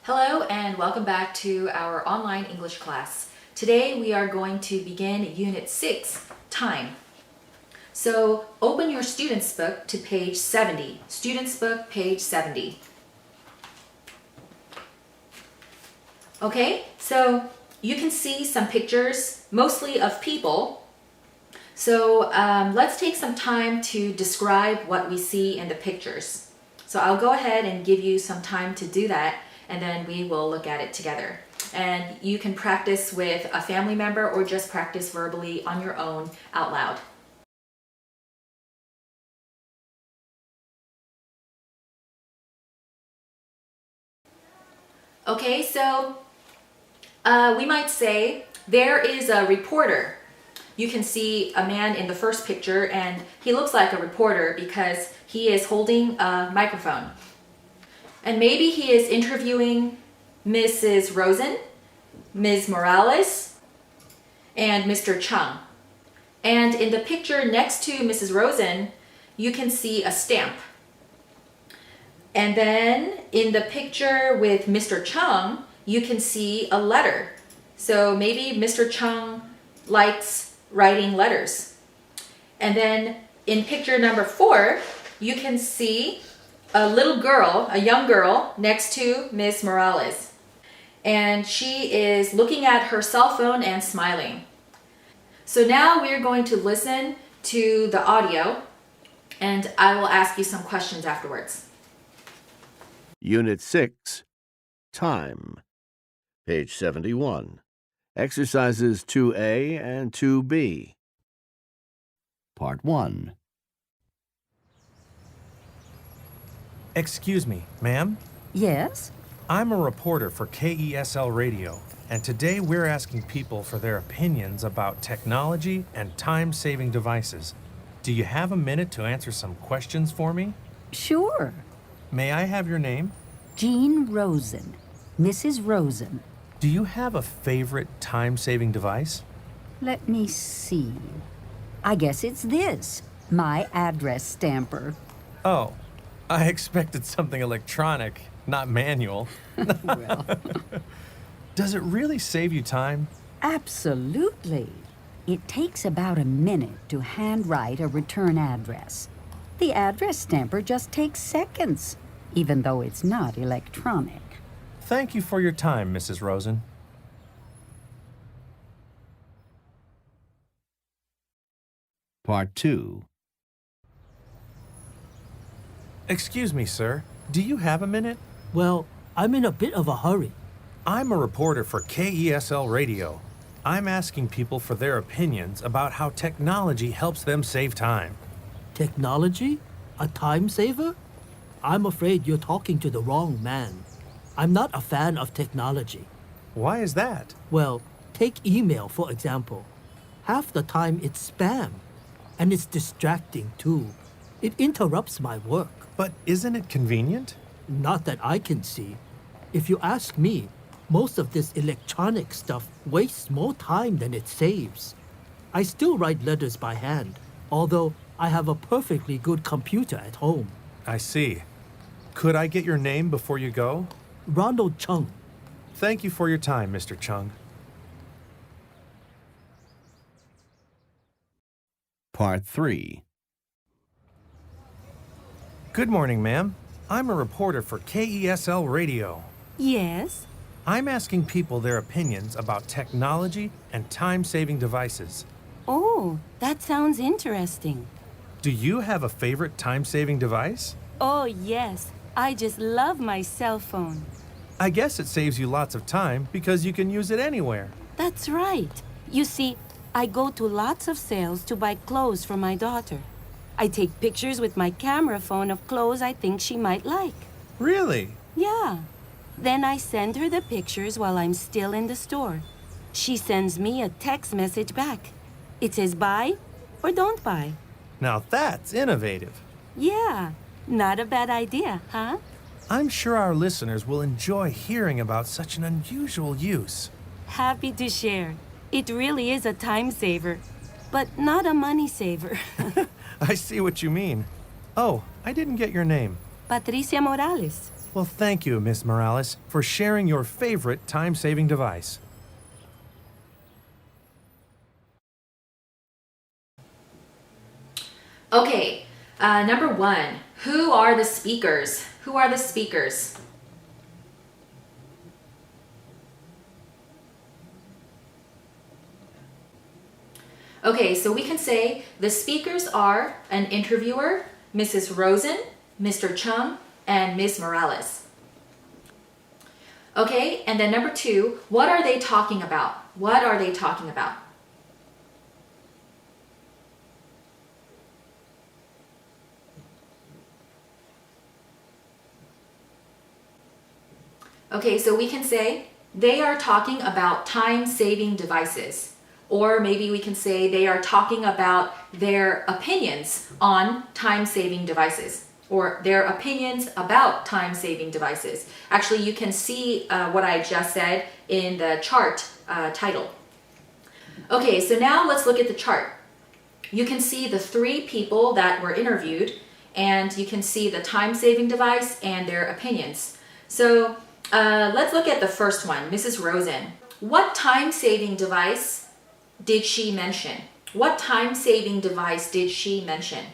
Hello and welcome back to our online English class. Today we are going to begin Unit 6, Time. So open your student's book to page 70. Student's book, page 70. Okay, so you can see some pictures, mostly of people. So let's take some time to describe what we see in the pictures. So I'll go ahead and give you some time to do that, and then we will look at it together. And you can practice with a family member or just practice verbally on your own out loud. Okay, so we might say there is a reporter. You can see a man in the first picture and he looks like a reporter because he is holding a microphone. And maybe he is interviewing Mrs. Rosen, Ms. Morales, and Mr. Chung. And in the picture next to Mrs. Rosen, you can see a stamp. And then in the picture with Mr. Chung, you can see a letter. So maybe Mr. Chung likes writing letters. And then in picture number 4, you can see a little girl, a young girl, next to Ms. Morales. And she is looking at her cell phone and smiling. So now we're going to listen to the audio, and I will ask you some questions afterwards. Unit 6, Time, page 71. Exercises 2A and 2B. Part 1. Excuse me, ma'am? Yes? I'm a reporter for KESL Radio, and today we're asking people for their opinions about technology and time-saving devices. Do you have a minute to answer some questions for me? Sure. May I have your name? Jean Rosen. Mrs. Rosen. Do you have a favorite time-saving device? Let me see. I guess it's this. My address stamper. Oh, I expected something electronic, not manual. Well, Does it really save you time? absolutely. It takes about a minute to handwrite a return address. The address stamper just takes seconds, even though it's not electronic. Thank you for your time, Mrs. Rosen. Part 2. Excuse me, sir. Do you have a minute? Well, I'm in a bit of a hurry. I'm a reporter for KESL Radio. I'm asking people for their opinions about how technology helps them save time. Technology? A time saver? I'm afraid you're talking to the wrong man. I'm not a fan of technology. Why is that? Well, take email, for example. Half the time it's spam. And it's distracting, too. It interrupts my work. But isn't it convenient? Not that I can see. If you ask me, most of this electronic stuff wastes more time than it saves. I still write letters by hand, although I have a perfectly good computer at home. I see. Could I get your name before you go? Ronald Chung. Thank you for your time, Mr. Chung. Part 3. Good morning, ma'am. I'm a reporter for KESL Radio. Yes? I'm asking people their opinions about technology and time-saving devices. Oh, that sounds interesting. Do you have a favorite time-saving device? Oh, yes. I just love my cell phone. I guess it saves you lots of time because you can use it anywhere. That's right. You see, I go to lots of sales to buy clothes for my daughter. I take pictures with my camera phone of clothes I think she might like. Really? Yeah. Then I send her the pictures while I'm still in the store. She sends me a text message back. It says buy or don't buy. Now that's innovative. Yeah. Not a bad idea, huh? I'm sure our listeners will enjoy hearing about such an unusual use. Happy to share. It really is a time saver, but not a money saver. I see what you mean. Oh, I didn't get your name. Patricia Morales. Well, thank you, Miss Morales, for sharing your favorite time-saving device. Okay, number 1. Who are the speakers? Who are the speakers? Okay, so we can say the speakers are an interviewer, Mrs. Rosen, Mr. Chung, and Ms. Morales. Okay, and then number 2, what are they talking about? What are they talking about? Okay, so we can say they are talking about time-saving devices. Or maybe we can say they are talking about their opinions on time-saving devices. Or their opinions about time-saving devices. Actually, you can see what I just said in the chart title. Okay, so now let's look at the chart. You can see the 3 people that were interviewed, and you can see the time-saving device and their opinions. So let's look at the first one, Mrs. Rosen. What time-saving device did she mention? What time-saving device did she mention?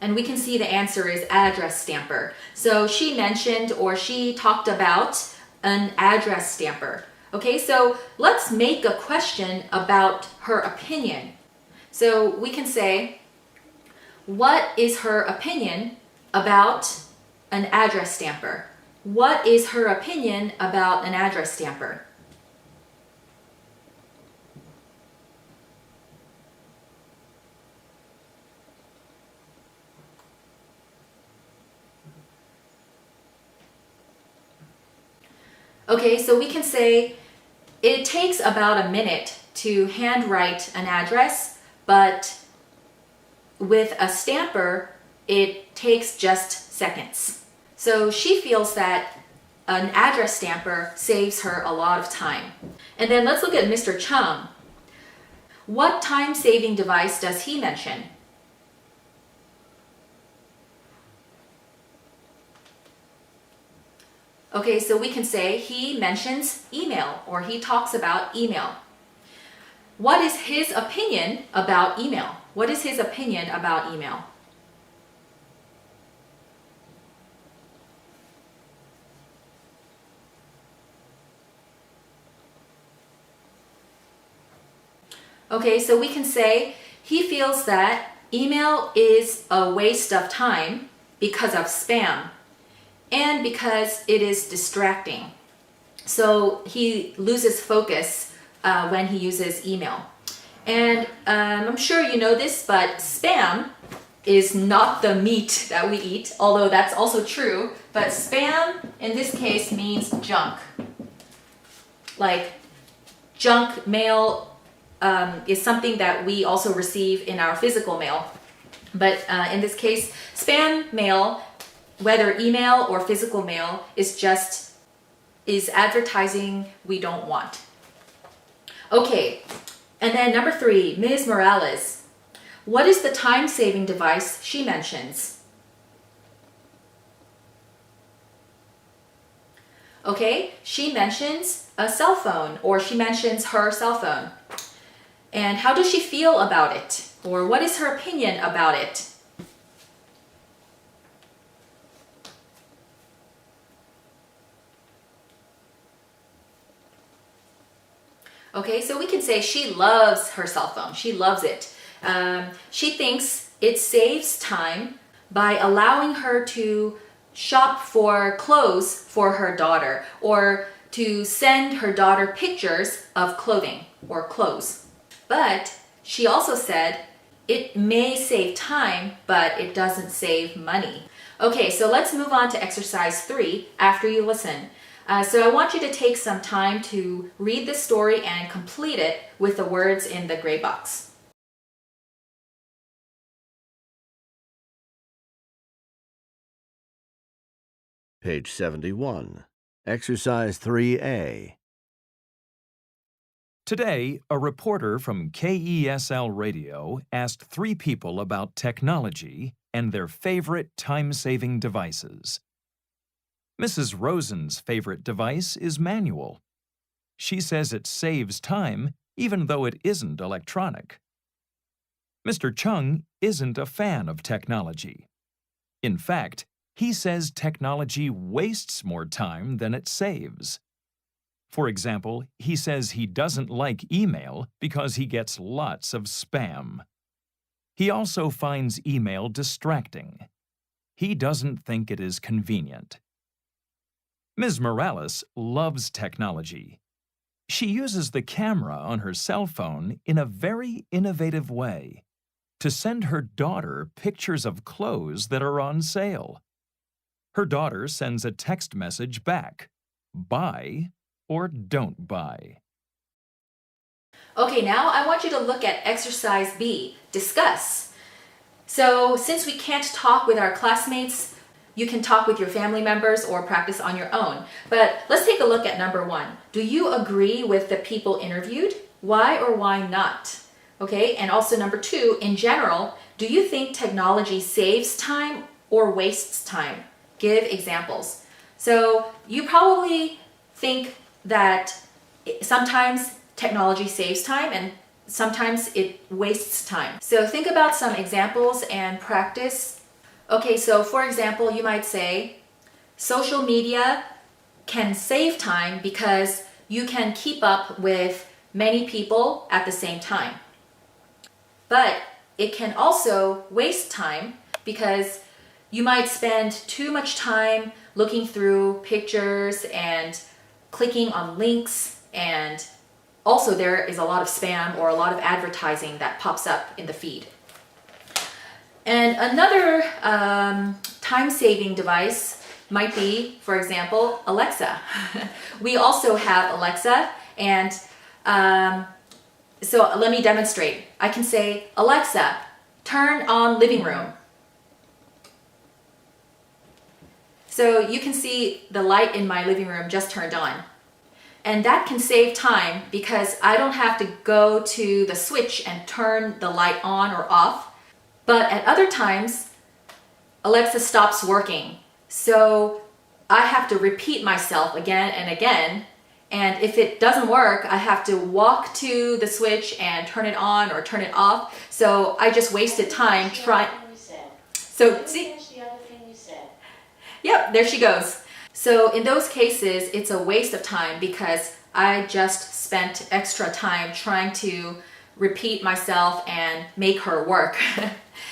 And we can see the answer is address stamper. So she mentioned or she talked about an address stamper. Okay, so let's make a question about her opinion. So we can say, what is her opinion about an address stamper? What is her opinion about an address stamper? Okay, so we can say it takes about a minute to handwrite an address, but with a stamper, it takes just seconds. So she feels that an address stamper saves her a lot of time. And then let's look at Mr. Chung. What time-saving device does he mention? Okay, so we can say he mentions email or he talks about email. What is his opinion about email? What is his opinion about email? Okay, so we can say he feels that email is a waste of time because of spam and because it is distracting. So he loses focus when he uses email. And I'm sure you know this, but spam is not the meat that we eat, although that's also true. But spam in this case means junk. Like junk mail is something that we also receive in our physical mail. But in this case, spam mail, whether email or physical mail, is advertising we don't want. Okay, and then number 3, Ms. Morales. What is the time-saving device she mentions? Okay, she mentions a cell phone, or she mentions her cell phone. And how does she feel about it? Or what is her opinion about it? Okay, so we can say she loves her cell phone. She loves it. She thinks it saves time by allowing her to shop for clothes for her daughter or to send her daughter pictures of clothing or clothes. But she also said it may save time, but it doesn't save money. Okay, so let's move on to exercise 3 after you listen. So I want you to take some time to read the story and complete it with the words in the gray box. Page 71. Exercise 3A. Today, a reporter from KESL Radio asked 3 people about technology and their favorite time-saving devices. Mrs. Rosen's favorite device is manual. She says it saves time even though it isn't electronic. Mr. Chung isn't a fan of technology. In fact, he says technology wastes more time than it saves. For example, he says he doesn't like email because he gets lots of spam. He also finds email distracting. He doesn't think it is convenient. Ms. Morales loves technology. She uses the camera on her cell phone in a very innovative way to send her daughter pictures of clothes that are on sale. Her daughter sends a text message back, buy or don't buy. Okay, now I want you to look at exercise B, discuss. So since we can't talk with our classmates, you can talk with your family members or practice on your own. But let's take a look at number 1. Do you agree with the people interviewed? Why or why not? Okay, and also number 2, in general, do you think technology saves time or wastes time? Give examples. So you probably think that sometimes technology saves time and sometimes it wastes time. So think about some examples and practice. Okay, so for example, you might say, social media can save time because you can keep up with many people at the same time. But it can also waste time because you might spend too much time looking through pictures and clicking on links, and also there is a lot of spam or a lot of advertising that pops up in the feed. And another time-saving device might be, for example, Alexa. We also have Alexa, and so let me demonstrate. I can say, Alexa, turn on living room. So you can see the light in my living room just turned on. And that can save time because I don't have to go to the switch and turn the light on or off. But at other times, Alexa stops working. So I have to repeat myself again and again. And if it doesn't work, I have to walk to the switch and turn it on or turn it off. So I just wasted time trying. So see? Yep, there she goes. So in those cases, it's a waste of time because I just spent extra time trying to repeat myself and make her work.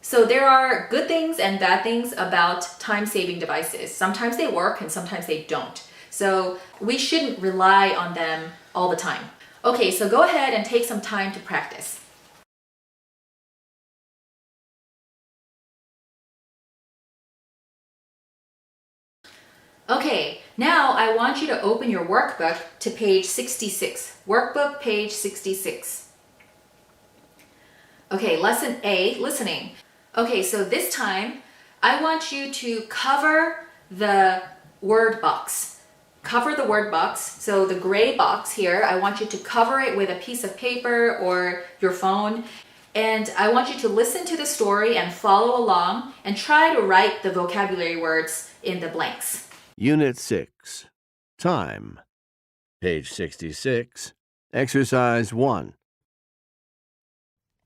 So there are good things and bad things about time-saving devices. Sometimes they work and sometimes they don't. So we shouldn't rely on them all the time. Okay, so go ahead and take some time to practice. Okay, now I want you to open your workbook to page 66. Workbook, page 66. Okay, lesson A, listening. Okay, so this time, I want you to cover the word box. Cover the word box. So the gray box here, I want you to cover it with a piece of paper or your phone. And I want you to listen to the story and follow along and try to write the vocabulary words in the blanks. Unit 6. Time. Page 66. Exercise 1.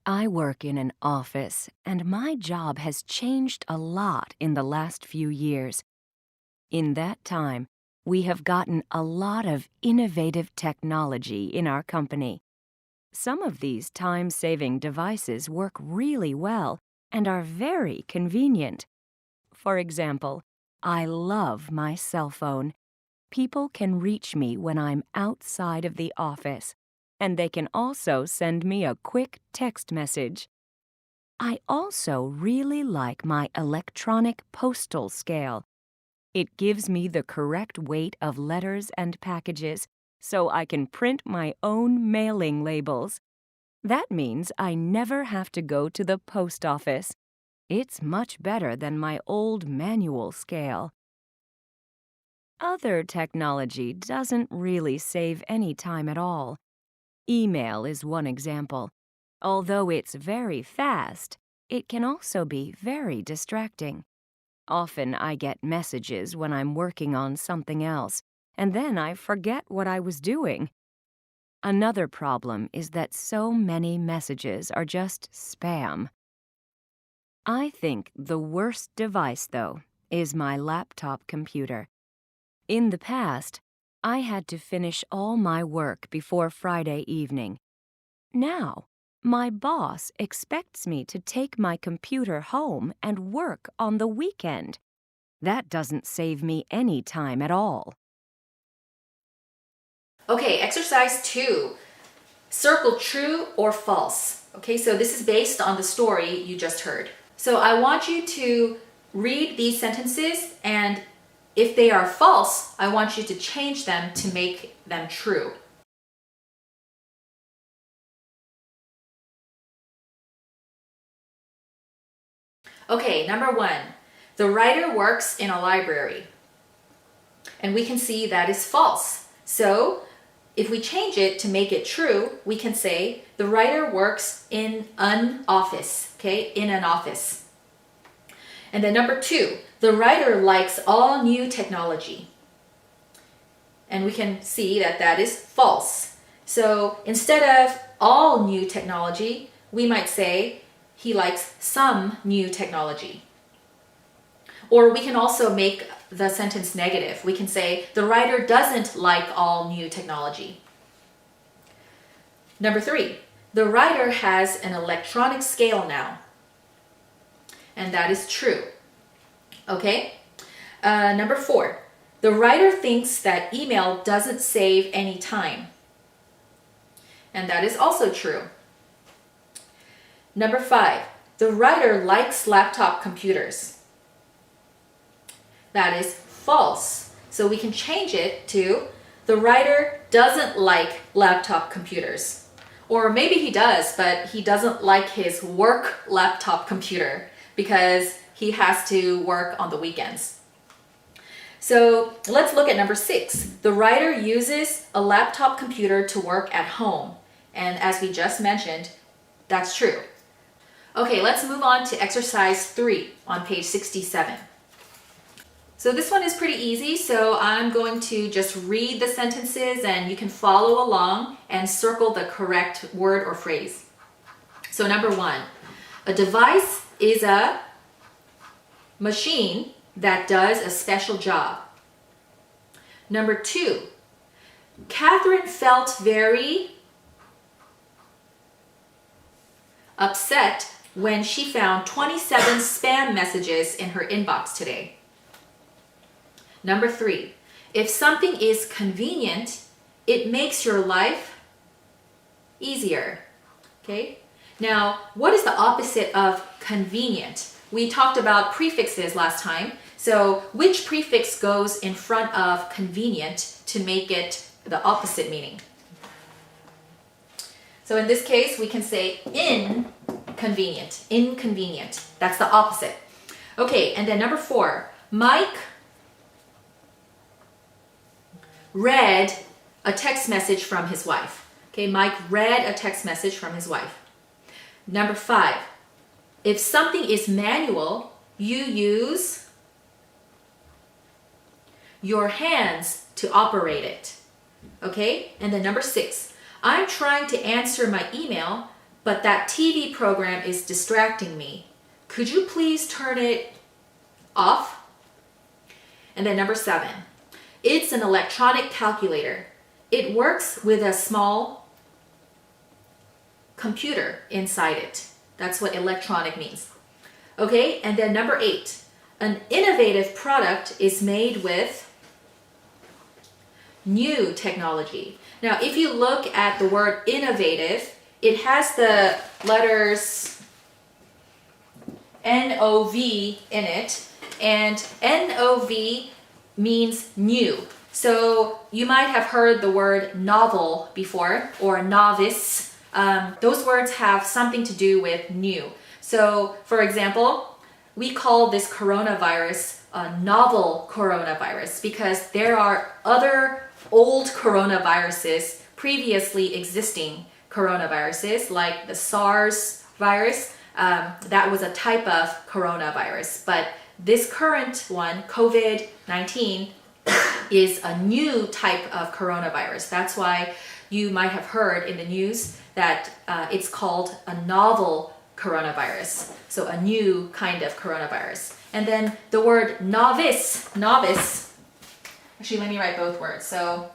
I work in an office, and my job has changed a lot in the last few years. In that time, we have gotten a lot of innovative technology in our company. Some of these time-saving devices work really well and are very convenient. For example, I love my cell phone. People can reach me when I'm outside of the office, and they can also send me a quick text message. I also really like my electronic postal scale. It gives me the correct weight of letters and packages, so I can print my own mailing labels. That means I never have to go to the post office. It's much better than my old manual scale. Other technology doesn't really save any time at all. Email is one example. Although it's very fast, it can also be very distracting. Often I get messages when I'm working on something else, and then I forget what I was doing. Another problem is that so many messages are just spam. I think the worst device, though, is my laptop computer. In the past, I had to finish all my work before Friday evening. Now, my boss expects me to take my computer home and work on the weekend. That doesn't save me any time at all. Okay, exercise 2. Circle true or false. Okay, so this is based on the story you just heard. So I want you to read these sentences, and if they are false, I want you to change them to make them true. Okay, number 1. The writer works in a library. And we can see that is false. So if we change it to make it true, we can say the writer works in an office, okay, in an office. And then number 2, the writer likes all new technology. And we can see that that is false. So instead of all new technology, we might say he likes some new technology. Or we can also make the sentence negative. We can say the writer doesn't like all new technology. Number 3, the writer has an electronic scale now. And that is true. Okay? Number 4, the writer thinks that email doesn't save any time. And that is also true. Number 5, the writer likes laptop computers. That is false. So we can change it to the writer doesn't like laptop computers. Or maybe he does, but he doesn't like his work laptop computer because he has to work on the weekends. So let's look at number 6. The writer uses a laptop computer to work at home. And as we just mentioned, that's true. Okay, let's move on to exercise 3 on page 67. So this one is pretty easy, so I'm going to just read the sentences and you can follow along and circle the correct word or phrase. So number 1, a device is a machine that does a special job. Number 2, Catherine felt very upset when she found 27 spam messages in her inbox today. Number 3, if something is convenient, it makes your life easier. Okay? Now, what is the opposite of convenient? We talked about prefixes last time. So, which prefix goes in front of convenient to make it the opposite meaning? So in this case, we can say inconvenient. Inconvenient. That's the opposite. Okay, and then number 4, Mike read a text message from his wife. Okay, Mike read a text message from his wife. Number 5, if something is manual, you use your hands to operate it. Okay, and then number 6, I'm trying to answer my email, but that TV program is distracting me. Could you please turn it off? And then number 7, it's an electronic calculator. It works with a small computer inside it. That's what electronic means. Okay, and then number 8, an innovative product is made with new technology. Now, if you look at the word innovative, it has the letters N-O-V in it, and N-O-V means new. So you might have heard the word novel before, or novice. Those words have something to do with new. So, for example, we call this coronavirus a novel coronavirus because there are other old coronaviruses, previously existing coronaviruses, like the SARS virus, that was a type of coronavirus. But this current one, COVID-19, is a new type of coronavirus. That's why you might have heard in the news that it's called a novel coronavirus. So a new kind of coronavirus. And then the word novice. Actually, let me write both words. So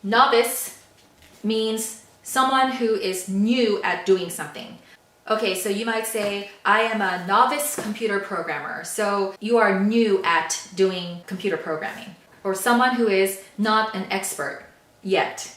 novice means someone who is new at doing something. Okay, so you might say, I am a novice computer programmer. So you are new at doing computer programming. Or someone who is not an expert yet.